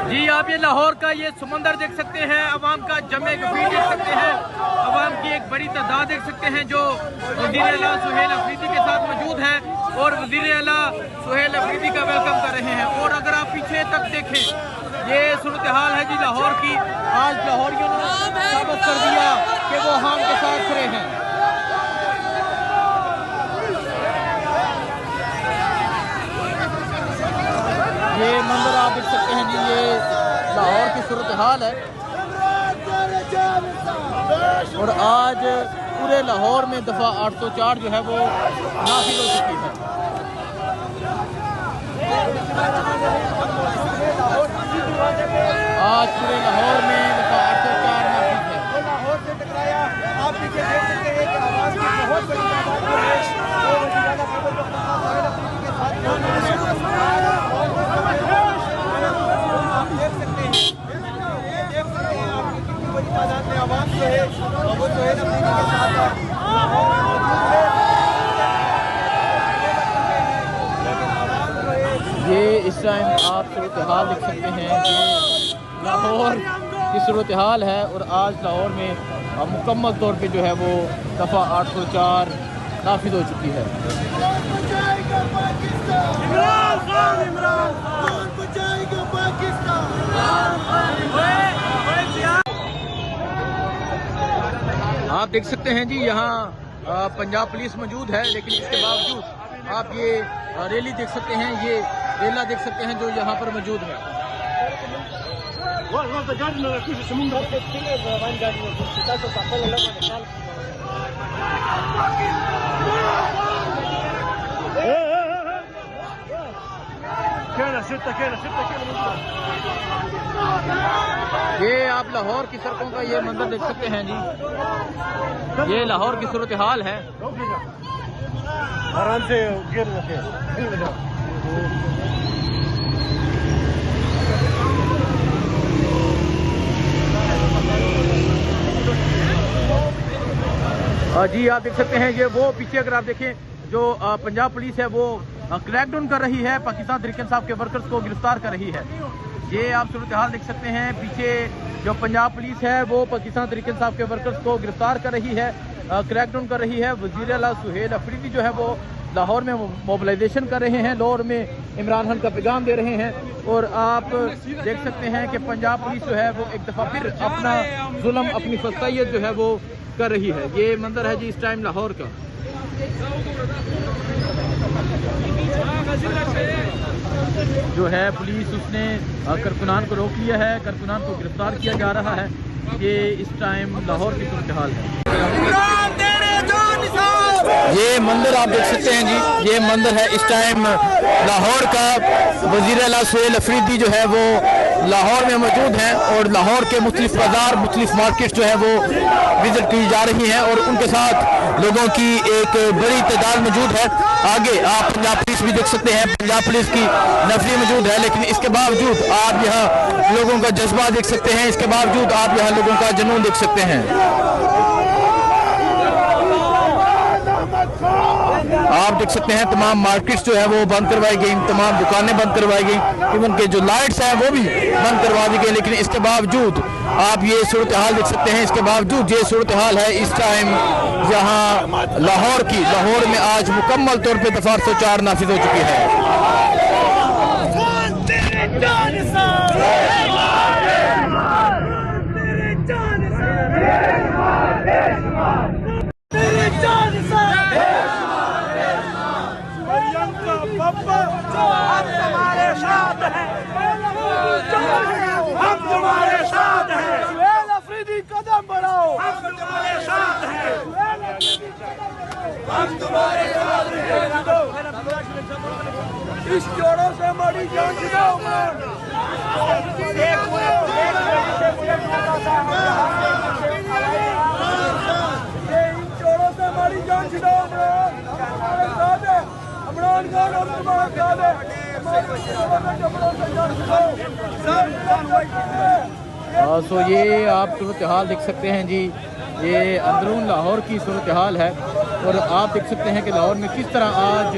जी आप ये लाहौर का ये समंदर देख सकते हैं, अवाम का जमे गफीर देख सकते हैं, अवाम की एक बड़ी तादाद देख सकते हैं जो वज़ीर आला सुहेल अफरीदी के साथ मौजूद है और वज़ीर आला सुहेल अफरीदी का वेलकम कर रहे हैं। और अगर आप पीछे तक देखें ये सूरत हाल है जी लाहौर की। आज लाहौरियों ने साबित कर दिया कि वो हम के साथ खड़े हैं। ये मंजर आप देख सकते हैं जी, ये लाहौर की सूरत हाल है और आज पूरे लाहौर में दफ़ा 804 जो है वो नाफिज हो चुकी है। आज पूरे लाहौर में दफ़ा 804 नाफिज है। लाहौर से टकराया, आप पीछे देख सकते हैं कि आवाज़ की बहुत बड़ी तादाद में है और वज़ीर आला खबर के साथ आप देख सकते हैं आप कितनी बड़ी तादाद में आवाम जो है वो जो है अफरीदी के साथ ये इस टाइम आप सूरत हाल देख सकते हैं कि लाहौर की सूरत हाल है और आज लाहौर में मुकम्मल तौर पे जो है वो दफ़ा 804 नाफिज हो चुकी है। आप देख सकते हैं जी यहाँ पंजाब पुलिस मौजूद है, लेकिन इसके बावजूद आप ये रैली देख सकते हैं, ये रेला देख सकते हैं जो यहाँ पर मौजूद है। ये आप लाहौर की सड़कों का ये मंजर देख सकते हैं जी, ये लाहौर की सूरत हाल है। आराम से गिर रखे जी आप देख सकते हैं ये वो पीछे अगर आप देखें जो पंजाब पुलिस है वो क्रैकडाउन कर रही है, पाकिस्तान तहरीक इंसाफ के वर्कर्स को गिरफ्तार कर रही है। ये आप सूरत हाल देख सकते हैं, पीछे जो पंजाब पुलिस है वो पाकिस्तान तहरीक इंसाफ के वर्कर्स को गिरफ्तार कर रही है, क्रैकडाउन कर रही है। वज़ीर आला सुहेल अफरीदी जो है वो लाहौर में मोबिलाइजेशन कर रहे हैं, लाहौर में इमरान खान का पैगाम दे रहे हैं। और आप देख सकते हैं कि पंजाब पुलिस जो है वो एक दफ़ा फिर अपना जुल्म, अपनी फसाइयत जो है वो कर रही है। ये मंजर है जी इस टाइम लाहौर का। जो है पुलिस उसने कारकुनान को रोक लिया है, कारकुनान को गिरफ्तार किया जा रहा है। ये इस टाइम लाहौर की सूरत हाल है। ये मंदिर आप देख सकते हैं जी, ये मंदिर है इस टाइम लाहौर का। वज़ीर आला सुहेल अफरीदी जो है वो लाहौर में मौजूद हैं और लाहौर के मुख्तलिफ बाजार, मुख्तलिफ मार्केट जो है वो विजिट की जा रही हैं और उनके साथ लोगों की एक बड़ी तादाद मौजूद है। आगे आप पंजाब पुलिस भी देख सकते हैं, पंजाब पुलिस की नफरी मौजूद है, लेकिन इसके बावजूद आप यहाँ लोगों का जज्बा देख सकते हैं, इसके बावजूद आप यहाँ लोगों का जुनून देख सकते हैं। आप देख सकते हैं तमाम मार्केट्स जो है वो बंद करवाई गई, तमाम दुकानें बंद करवाई गई, इवन के जो लाइट्स हैं वो भी बंद करवा दी गई। लेकिन इसके बावजूद आप ये सूरत हाल देख सकते हैं, इसके बावजूद ये सूरत हाल है इस टाइम यहाँ लाहौर की। लाहौर में आज मुकम्मल तौर पे दफ़ा 804 नाफिज हो चुकी है। हम तुम्हारे साथ हैं, हम तुम्हारे साथ हैं। सुहेल अफरीदी कदम बढ़ाओ, हम तुम्हारे साथ हैं, हम तुम्हारे साथ हैं। इस जोड़ों से हमारी जान छुड़ाओ। इन जोड़ों से हमारी जान छुड़ाओ। हमारे साथ है इमरान खान और तुम्हारे साथ है। सो ये आप सूरत हाल देख सकते हैं जी, ये अंदरून लाहौर की सूरत हाल है और आप देख सकते हैं कि लाहौर में किस तरह आज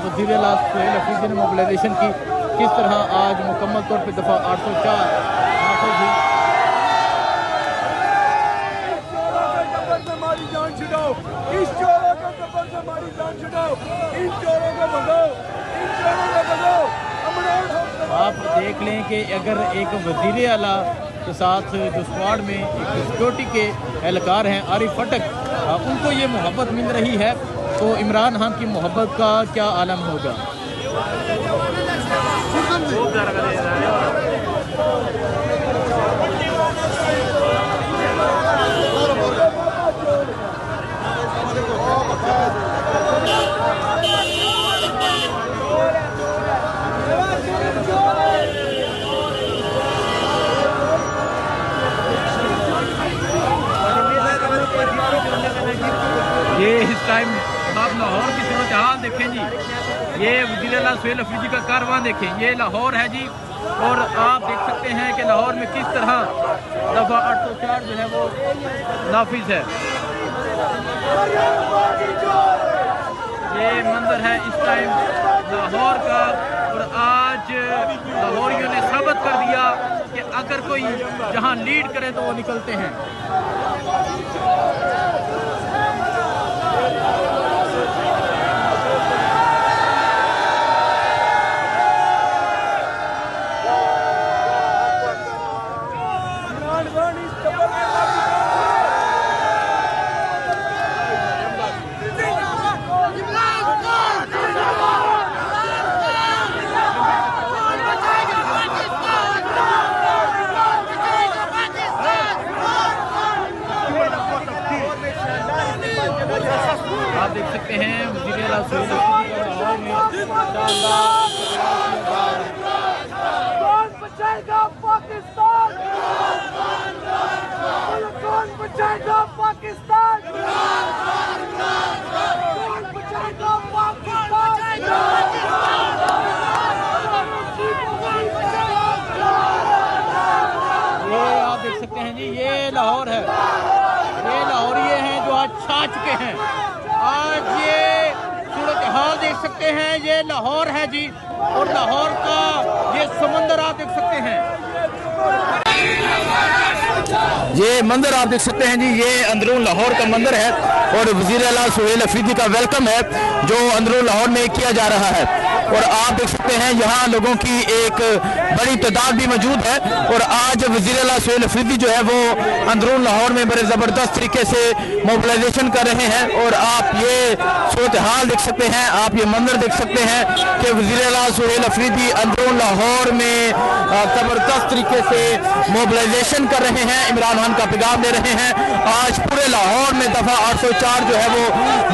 वज़ीर आला सुहेल अफरीदी ने मोबिलाइजेशन की किस तरह आज मुकम्मल तौर पर दफ़ा 804 नाफिज हुई। हमारी जान छुड़ाओ, इस चोरों के कब्र से हमारी जान छुड़ाओ, इन चोरों को भगाओ, इन चोरों को भगाओ। आप देख लें कि अगर एक वज़ीर आला के साथ जो स्क्वाड में एक सिक्योरिटी के एहलकार हैं आरिफ फटक, उनको ये मोहब्बत मिल रही है तो इमरान खान की मोहब्बत का क्या आलम होगा। ये इस टाइम आप लाहौर की सूरत हाल देखें जी, ये वज़ीर आला सुहेल अफरीदी का कारवां देखें, ये लाहौर है जी। और आप देख सकते हैं कि लाहौर में किस तरह दफ़ा 804 जो है वो नाफिज है। ये मंजर है इस टाइम लाहौर का। और आज लाहौरियों ने साबित कर दिया कि अगर कोई जहां लीड करे तो वो निकलते हैं। आप देख सकते हैं वज़ीर आला सुहेल अफरीदी का लाहौर में कौन बचाएगा पाकिस्तान? कौन बचाएगा पाकिस्तान? कौन बचाएगा पाकिस्तान? ये आप देख सकते हैं जी, ये लाहौर है, ये लाहौरिये हैं जो आज छा चुके हैं। आज ये सूरत हाल देख सकते हैं, ये लाहौर है जी। और लाहौर का ये समंदर आप देख सकते हैं, ये मंजर आप देख सकते हैं जी, ये अंदरून लाहौर का मंजर है। और वज़ीर आला सुहेल अफरीदी का वेलकम है जो अंदरून लाहौर में किया जा रहा है। और आप देख सकते हैं यहाँ लोगों की एक बड़ी तादाद भी मौजूद है। और आज वज़ीर आला सुहेल अफरीदी जो है वो अंदरून लाहौर में बड़े ज़बरदस्त तरीके से मोबिलाइजेशन कर रहे हैं। और आप ये सूरत हाल देख सकते हैं, आप ये मंजर देख सकते हैं कि वज़ीर आला सुहेल अफरीदी अंदरून लाहौर में ज़बरदस्त तरीके से मोबिलाइजेशन कर रहे हैं, इमरान खान का पैगाम दे रहे हैं। आज पूरे लाहौर में दफ़ा 804 जो है वो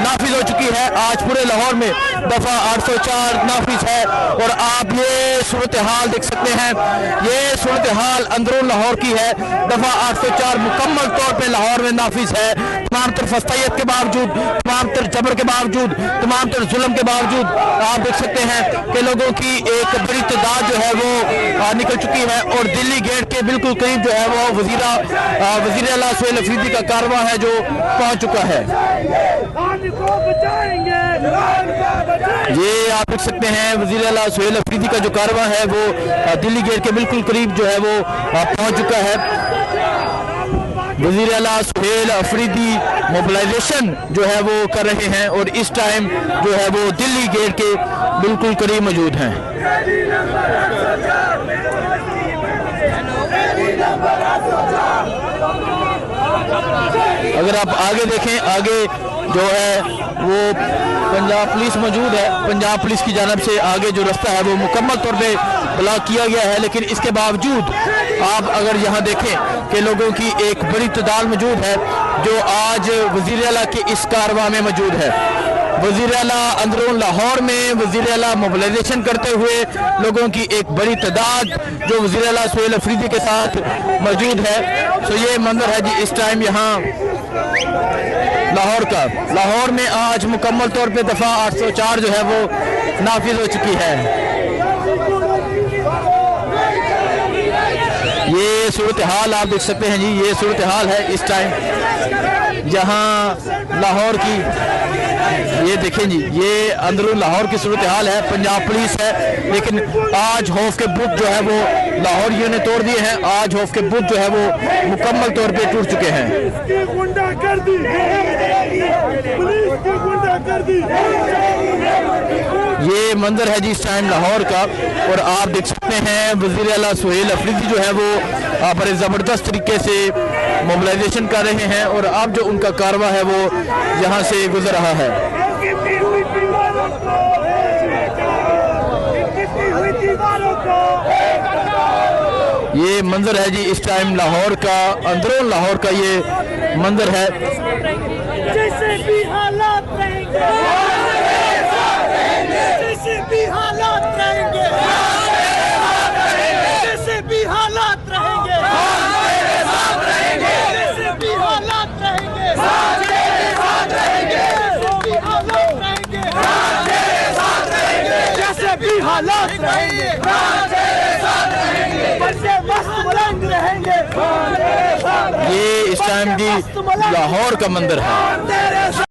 नाफिज हो चुकी है। आज पूरे लाहौर में दफ़ा 804 नाफिज है। और आप ये सूरत हाल देख सकते हैं, ये सूरत हाल अंदरून लाहौर की है। दफ़ा 804 मुकम्मल तौर पे लाहौर में नाफिज है। तमाम तर फस्तायत के बावजूद, तमाम तर जबर के बावजूद, तमाम तर जुल्म के बावजूद आप देख सकते हैं कि लोगों की एक बड़ी तादाद जो है वो निकल चुकी है। और दिल्ली गेट के बिल्कुल करीब जो है वो वज़ीर आला सुहेल अफरीदी का कारवां है जो पहुंच चुका है। ये आप देख सकते हैं वज़ीर आला सुहेल अफरीदी का जो कारवां है वो दिल्ली गेट के बिल्कुल करीब जो है वो पहुंच चुका है। वज़ीर आला सुहेल अफरीदी मोबिलाइजेशन जो है वो कर रहे हैं और इस टाइम जो है वो दिल्ली गेट के बिल्कुल करीब मौजूद हैं। अगर आप आगे देखें, आगे जो है वो पंजाब पुलिस मौजूद है। पंजाब पुलिस की जानब से आगे जो रास्ता है वो मुकम्मल तौर पे ब्लॉक किया गया है। लेकिन इसके बावजूद आप अगर यहाँ देखें कि लोगों की एक बड़ी तादाद मौजूद है जो आज वज़ीर आला के इस कारवां में मौजूद है। वज़ीर आला अंदरून लाहौर में वज़ीर आला मोबिलाइजेशन करते हुए लोगों की एक बड़ी तादाद जो वज़ीर आला सुहेल अफरीदी के साथ मौजूद है। तो ये मंजर है जी इस टाइम यहाँ लाहौर का। लाहौर में आज मुकम्मल तौर पे दफ़ा 804 जो है वो नाफिज हो चुकी है। ये सूरत हाल आप देख सकते हैं जी, ये सूरत हाल है इस टाइम। जहां लाहौर की, ये देखें जी, ये अंदरून लाहौर की सूरत हाल है। पंजाब पुलिस है, लेकिन आज खौफ के बुत जो है वो लाहौरियों ने तोड़ दिए हैं। आज खौफ के बुत जो है वो मुकम्मल तौर पे टूट चुके हैं। ये मंजर है जी इस टाइम लाहौर का, और आप देख सकते हैं वज़ीर आला सुहेल अफरीदी जो है वो बड़े ज़बरदस्त तरीके से मोबिलाइजेशन कर रहे हैं, और अब जो उनका कारवा है वो यहाँ से गुजर रहा है। ये मंजर है जी इस टाइम लाहौर का, अंदरून लाहौर का ये मंजर है। जैसे भी हालात रहेंगे, जैसे भी हालात रहेंगे, जैसे भी हालात रहेंगे, जैसे भी हालात रहेंगे, जैसे भी हालात रहेंगे, बच्चे मस्त बुलंद रहेंगे। ये इस टाइम की लाहौर का मंदिर है।